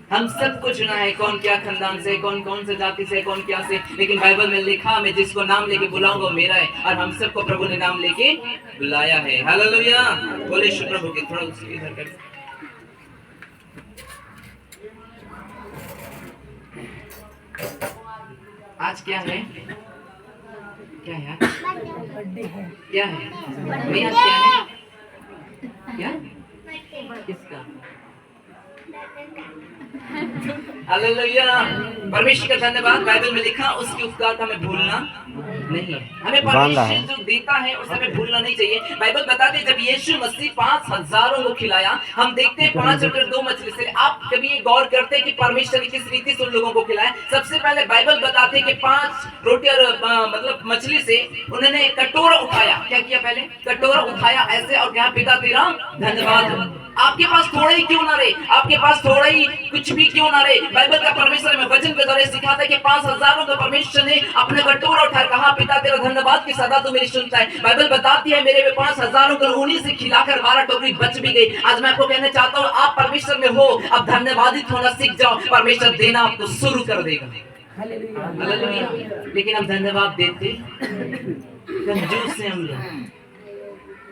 हम सबको चुना है, कौन क्या खानदान से, कौन कौन से जाति से, कौन क्या से, लेकिन बाइबल में लिखा मैं जिसको नाम लेके बुलाऊंगा मेरा है, और हम सबको प्रभु ने नाम लेके बुलाया है। हालेलुया, बोले यीशु प्रभु के। थोड़ा उसके इधर कर। आज क्या है? क्या है? क्या है? भैया क्या है? क्या? किसका? हालेलुया, परमेश्वर का धन्यवाद। बाइबल में लिखा उसके उपकार का हमें भूलना नहीं है। हमें परमेश्वर जो देता है उसे हमें भूलना नहीं चाहिए। बाइबल बताते जब यीशु मसीह 5,000 को खिलाया, हम देखते हैं 5 रोटी और 2 मछली से। आप कभी ये गौर करते हैं कि परमेश्वर ने किस रीति से उन लोगों को खिलाया? सबसे पहले बाइबल बताते कि 5 रोटी और मतलब मछली से उन्होंने कटोरा उठाया। क्या किया? पहले कटोरा उठाया ऐसे और कहा पिता तेरा धन्यवाद। आपके पास थोड़ा ही क्यों ना रहे, आपके पास थोड़ा ही कुछ भी क्यों ना रहे, बाइबल का परमेश्वर में वचन के द्वारा सिखाता है कि 5,000 को परमेश्वर ने अपने कटोरा उठाया, कहा पिता तेरा धन्यवाद कि सदा तू मेरी सुनता है। बाइबल बताती है मेरे में 5,000 को उन्हीं से खिलाकर 12 टोकरी बच भी गई। आज मैं आपको कहना चाहता हूँ, आप परमेश्वर में हो, अब धन्यवादित होना सीख जाओ, परमेश्वर देना आपको शुरू कर देगा। हालेलुया। लेकिन हम धन्यवाद देते कंजूस से हम लोग।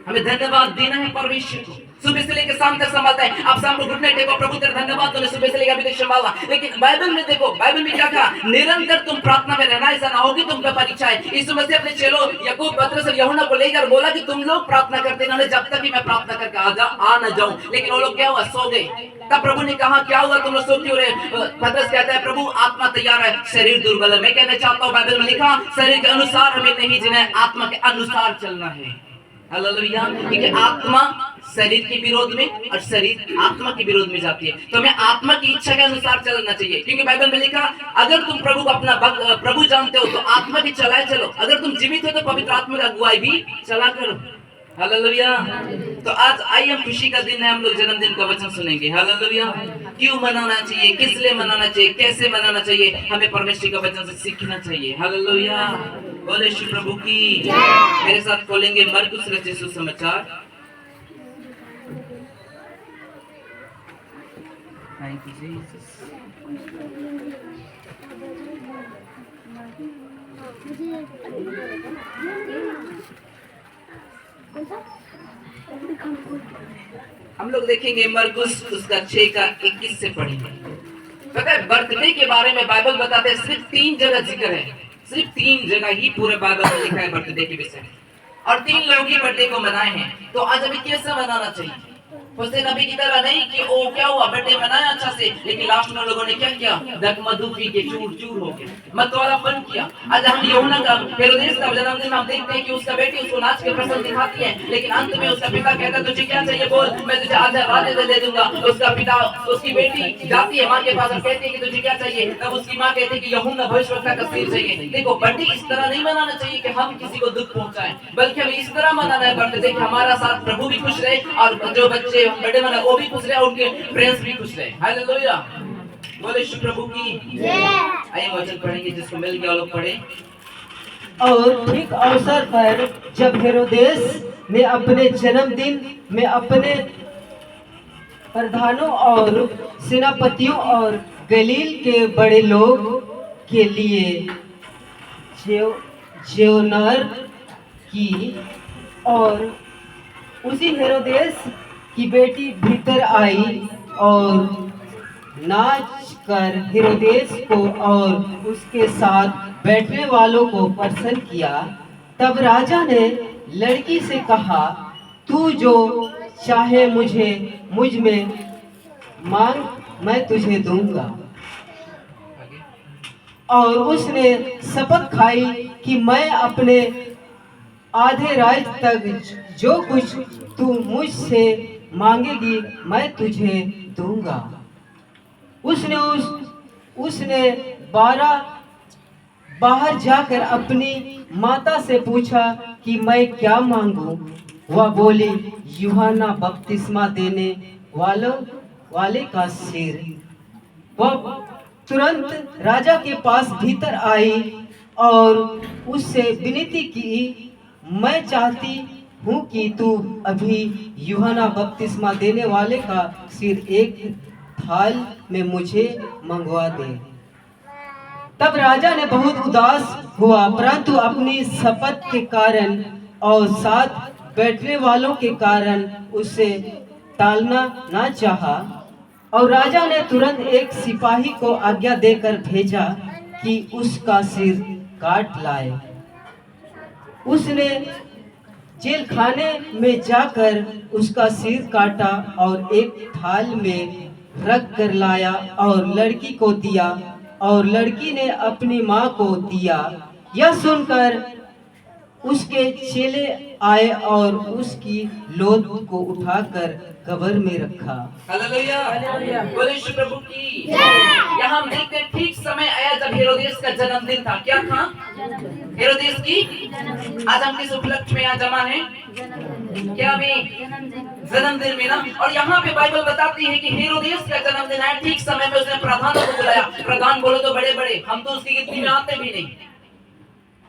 हमें धन्यवाद देना है परमेश्वर को। सुबह से लेकर शाम तक संभालता है। आप शाम को घुटने टेको, प्रभु तेरा धन्यवाद, तूने सुबह से लेकर अभी तक संभाला। लेकिन बाइबल में देखो, बाइबल में क्या कहा? निरंतर तुम प्रार्थना में रहना, ऐसा ना होगी तुम पे परीक्षा है। यीशु मसीह अपने चेलों याकूब, पतरस और यूहन्ना को लेकर बोला कि तुम लोग प्रार्थना करते ना, जब तक कि मैं प्रार्थना करके आ न जाऊं। लेकिन वो लोग क्या हुआ? सो गए। तब प्रभु ने कहा क्या हुआ तुम लोग सो क्यों रहे? पतरस कहता है प्रभु आत्मा तैयार है, शरीर दुर्बल है। मैं कहना चाहता हूँ बाइबल में लिखा शरीर के अनुसार हमें नहीं जीना है, आत्मा के अनुसार चलना है। हालेलुया, क्योंकि आत्मा शरीर के विरोध में और शरीर आत्मा के विरोध में जाती है। तो हमें आत्मा की इच्छा के अनुसार चलना चाहिए, क्योंकि बाइबल में लिखा अगर तुम प्रभु को अपना प्रभु जानते हो तो आत्मा की चलाए चलो, अगर तुम जीवित हो तो पवित्र आत्मा की अगुवाई भी चला करो। हालेलुया। तो आज आई हम खुशी का दिन है, हम लोग जन्मदिन का वचन सुनेंगे। हालेलुया। क्यों मनाना चाहिए, किस लिए मनाना चाहिए, कैसे मनाना चाहिए, हमें परमेश्वर का वचन से सीखना चाहिए। हालेलुया, बोले श्री प्रभु की। मेरे साथ खोलेंगे मरकुस रचित सुसमाचार। Thank you Jesus. हम लोग देखेंगे मरकुस उसका 6 का 21 से पढ़ेंगे। पता है बर्थडे के बारे में बाइबल बताते हैं सिर्फ 3 जगह जिक्र है, सिर्फ 3 जगह ही पूरे बाइबल में लिखा है बर्थडे के विषय में, और 3 लोग ही बर्थडे को मनाए हैं। तो आज हमें कैसे मनाना चाहिए? हुसैन नबी की तरह नहीं कि ओ क्या हुआ बर्थडे मनाया अच्छा से, लेकिन लास्ट में लोगों ने क्या किया? दक मधु पी के चूर चूर हो गए, मतवालापन किया। आज हम यूहन्ना का हेरोदेस का जन्मदिन हम देखते हैं कि उसका बेटी उसको नाच के प्रसन्न दिखाती है, लेकिन अंत में उसका पिता कहता है तुझे क्या चाहिए बोल, मैं तुझे आधा राधे दे दूंगा। उसका पिता उसकी बेटी जाती है माँ के पास और कहती है कि तुझे क्या चाहिए, तब उसकी माँ कहती है कि यूहन्ना भविष्यवक्ता का सिर चाहिए। देखो बर्थडे इस तरह नहीं मनाना चाहिए कि हम किसी को दुख पहुंचाएं, बल्कि हमें इस तरह मनाना है बर्थडे कि हमारा साथ प्रभु भी खुश रहे और जो बच्चे बर्थडे मना वो भी खुश रहे और उनके फ्रेंड्स भी खुश रहे। हालेलुया, बोले श्री प्रभु की। आइए वचन पढ़ेंगे, जिसको मिल गया लोग पढ़े। और ठीक अवसर पर जब हेरोदेस ने अपने जन्मदिन में अपने प्रधानों और सेनापतियों और गलील के बड़े लोग के लिए जेवनार की, और उसी हेरोदेस की बेटी भीतर आई और नाच कर हेरोदेस को और उसके साथ बैठने वालों को प्रसन्न किया। तब राजा ने लड़की से कहा तू जो चाहे मुझ में मांग, मैं तुझे दूंगा। और उसने शपथ खाई कि मैं अपने आधे राज तक जो कुछ तू मुझसे मांगेगी मैं तुझे दूंगा। उसने 12 बाहर जाकर अपनी माता से पूछा कि मैं क्या मांगूं। वह बोली यूहन्ना बपतिस्मा देने वाले का सिर। वह तुरंत राजा के पास भीतर आई और उससे विनती की, मैं चाहती हूँ कि तू अभी यूहन्ना बपतिस्मा देने वाले का सिर एक थाल में मुझे मंगवा दे। तब राजा ने बहुत उदास हुआ, परंतु अपनी शपथ के कारण और साथ बैठने वालों के कारण उसे टालना ना चाहा। और राजा ने तुरंत एक सिपाही को आज्ञा देकर भेजा कि उसका सिर काट लाए। उसने जेल खाने में जाकर उसका सिर काटा और एक थाल में रख कर लाया और लड़की को दिया, और लड़की ने अपनी माँ को दिया। यह सुनकर उसके चेले आए और उसकी लोथ को उठाकर कब्र में रखा। हालेलुया, बोले यीशु प्रभु की। यहाँ हम देखते हैं ठीक समय आया जब हेरोदेस का जन्मदिन था। क्या था? हेरोदेस की। आज हम किस उपलक्ष्य में यहाँ जमा है? क्या में? जन्मदिन में ना। और यहाँ पे बाइबल बताती है कि हेरोदेस का जन्मदिन आया ठीक समय में उसने प्रधानों को बुलाया। प्रधान बोलो तो बड़े बड़े, हम तो उसकी गिनती में आते भी नहीं।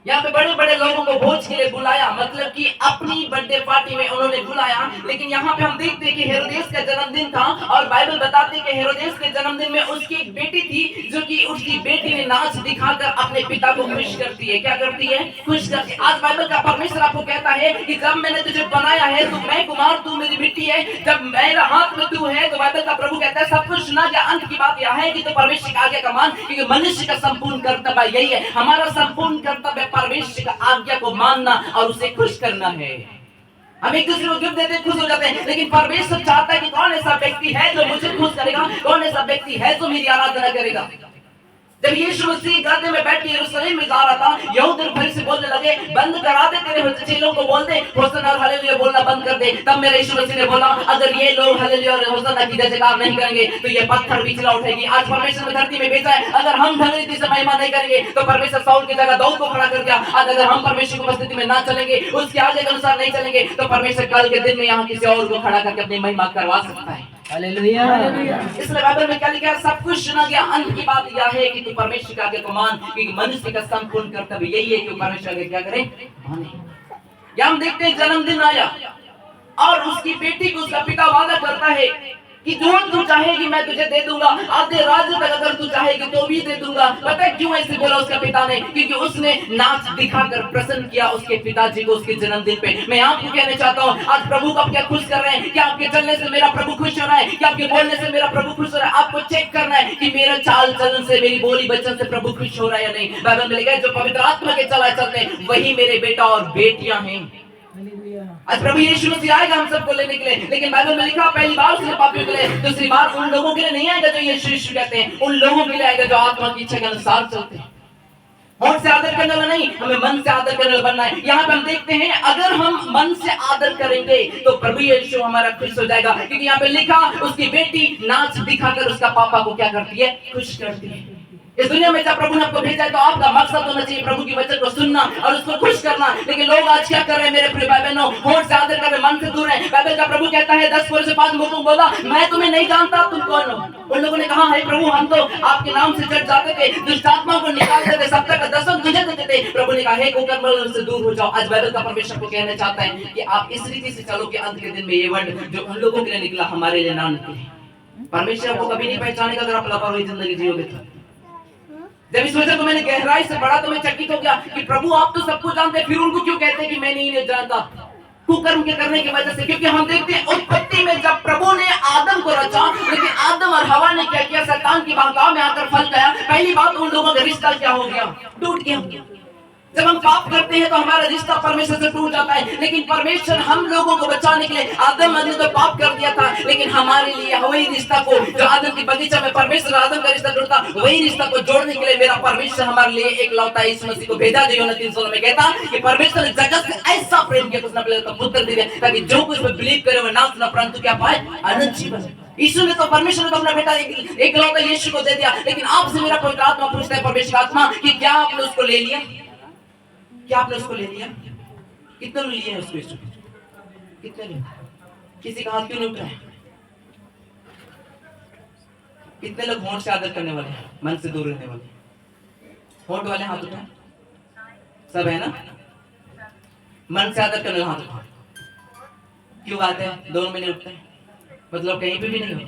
यहाँ पे बड़े बड़े लोगों को भोज के लिए बुलाया, मतलब कि अपनी बर्थडे पार्टी में उन्होंने बुलाया। लेकिन यहाँ पे हम देखते हैं कि हेरोदेस का जन्मदिन था और बाइबल बताती है कि हेरोदेस के जन्मदिन में उसकी एक बेटी थी, जो कि उसकी बेटी ने नाच दिखाकर अपने पिता को खुश करती है। क्या करती है? खुश करती है। आज बाइबल का परमेश्वर आपको कहता है कि जब मैंने तुझे बनाया है तो मैं कुमार, तू मेरी बेटी है। जब मेरा हाथ में तू है तो बाइबल का प्रभु कहता है सब कुछ सुना गया। अंत की बात यह है कि तो परमेश्वर का आज्ञा का मान, क्योंकि मनुष्य का संपूर्ण कर्तव्य यही है। हमारा संपूर्ण कर्तव्य परमेश्वर का आज्ञा को मानना और उसे खुश करना है। हम एक दूसरे को गिफ्ट देते खुश हो जाते हैं, लेकिन परमेश्वर चाहता है कि कौन ऐसा व्यक्ति है जो मुझे खुश करेगा, कौन ऐसा व्यक्ति है जो मेरी आराधना करेगा। जब यीशु मसीह गधे में बैठ के यरूशलेम में जा रहा था, यहूदी और फरीसी बोलने लगे बंद करा दे, तेरे चेलों को बोल दे होसन्ना और हालेलुया बोलना बंद कर दे। तब मेरे यीशु मसीह ने बोला अगर ये लोग हालेलुया और होसन्ना की जयकार नहीं करेंगे तो ये पत्थर बिचला उठेगी। आज परमेश्वर ने धरती में भेजा है, अगर हम ढंग रीति से महिमा नहीं करेंगे तो परमेश्वर साउल की जगह दाऊद को खड़ा कर दिया। आज अगर हम परमेश्वर की उपस्थिति में ना चलेंगे, उसके आगे के अनुसार नहीं चलेंगे, तो परमेश्वर कल के दिन में यहाँ किसी और को खड़ा करके अपनी महिमा करवा सकता है। हालेलुया। इसलिए बाइबल में क्या लिखा है? सब कुछ सुना गया। अंत की बात यह है कि तू परमेश्वर के आगे को मान, क्योंकि मनुष्य का संपूर्ण कर्तव्य यही है कि परमेश्वर आगे क्या करे? माने। या हम देखते हैं जन्मदिन आया और उसकी बेटी को उसका पिता वादा करता है कि जो तू चाहेगी मैं तुझे दे दूंगा, आधे राज्य तक अगर तू चाहेगी तो भी दे दूंगा। पता है क्यों ऐसे बोला उसका पिता ने? क्योंकि उसने नाच दिखाकर प्रसन्न किया उसके पिताजी को उसके जन्मदिन पे। मैं आपको कहना चाहता हूँ आज प्रभु को आप क्या खुश कर रहे हैं? क्या आपके चलने से मेरा प्रभु खुश हो रहा है? क्या आपके बोलने से मेरा प्रभु खुश हो रहा है? आपको चेक करना है कि मेरा चाल चलन से, मेरी बोली वचन से प्रभु खुश हो रहा है या नहीं। बाइबल में लिखा है जो पवित्र आत्मा के चला चलते वही मेरे बेटा और बेटियां हैं। आज प्रभु यीशु मसीह आएगा हम सबको लेने के लिए, लेकिन बाइबल में लिखा पहली बार उसने पापियों के लिए, दूसरी बार उन लोगों के लिए नहीं आएगा जो यीशु यीशु कहते हैं, उन लोगों के लिए आएगा जो आत्मा की इच्छा के अनुसार चलते हैं। होठ से आदर करने वाला नहीं, हमें मन से आदर करने वाला बनना है। यहाँ पे हम देखते हैं अगर हम मन से आदर करेंगे तो प्रभु यीशु हमारा खुश हो जाएगा, क्योंकि यहाँ पे लिखा उसकी बेटी नाच दिखाकर उसका पापा को क्या करती है? खुश करती है। इस दुनिया में जब प्रभु ने आपको भेजा है तो आपका मकसद होना चाहिए प्रभु की वचन को सुनना और उसको खुश करना। लेकिन लोग आज क्या कर रहे हैं मेरे प्रिय भाई बहनों? होठ से आदर कर रहे, मन से दूर है। बाइबल का प्रभु कहता है 10 कोड़े से 5 मुंह बोला मैं तुम्हें नहीं जानता, तुम कौन हो? उन लोगों ने कहा है प्रभु हम तो आपके नाम से चढ़ जाते थे, दुष्ट आत्मा को निकालते थे, सप्ताह का दसम तुझे देते थे। प्रभु ने कहा है कुकर्म उनसे दूर हो जाओ। आज बाइबल का परमेश्वर को कहना चाहता है कि आप इस रीति से चलो कि अंत के दिन में ये वर्ड जो उन लोगों के लिए निकला हमारे लिए ना निकले। परमेश्वर आपको कभी नहीं पहचानेगा अगर आप लापरवाही जिंदगी जियोगे तो। जब इस वजह को मैंने गहराई से पढ़ा तो मैं चकित हो गया कि प्रभु आप तो सबको जानते हैं, फिर उनको क्यों कहते हैं कि मैं नहीं जानता? कुकर्म के करने की वजह से। क्योंकि हम देखते हैं उत्पत्ति में जब प्रभु ने आदम को रचा, लेकिन आदम और हवा ने क्या किया? शैतान की बहकाव में आकर फल खाया। पहली बात उन लोगों का रिश्ता क्या हो गया? टूट गया। जब हम पाप करते हैं तो हमारा रिश्ता परमेश्वर से टूट जाता है। लेकिन परमेश्वर हम लोगों को बचाने के लिए, आदम ने तो पाप कर दिया था, लेकिन हमारे लिए वही रिश्ता को जो आदम की बगीचा में परमेश्वर आदम का रिश्ता जोड़ता, वही रिश्ता को जोड़ने के लिए मेरा परमेश्वर हमारे लिए एक लौता यीशु मसीह को भेजा। जो यूहन्ना 3:16 में कहता कि परमेश्वर ने जगत से ऐसा प्रेम किया उसने अपने पुत्र दे दिया ताकि जो कुछ में बिलीव करे वो नाश ना परंतु क्या पाए? अनंत जीवन। यीशु ने तो परमेश्वर ने तो अपना बेटा एक लौता यीशु को दे दिया। लेकिन आपसे मेरा पवित्र आत्मा पूछता है, परमेश्वर आत्मा, कि क्या आपने उसको ले लिया? क्या आपने उसको ले लिया? कितने लोग लिए हैं उसको? कितने लोग? किसी का हाथ क्यों नहीं उठ रहा है? कितने लोग होंठ से आदर करने वाले हैं, मन से दूर रहने वाले? होंठ वाले हाथ उठाए, सब है ना? मन से आदर करने वाले हाथ उठाए। क्यों बात है? दोनों में नहीं उठते, मतलब कहीं पे भी नहीं हो।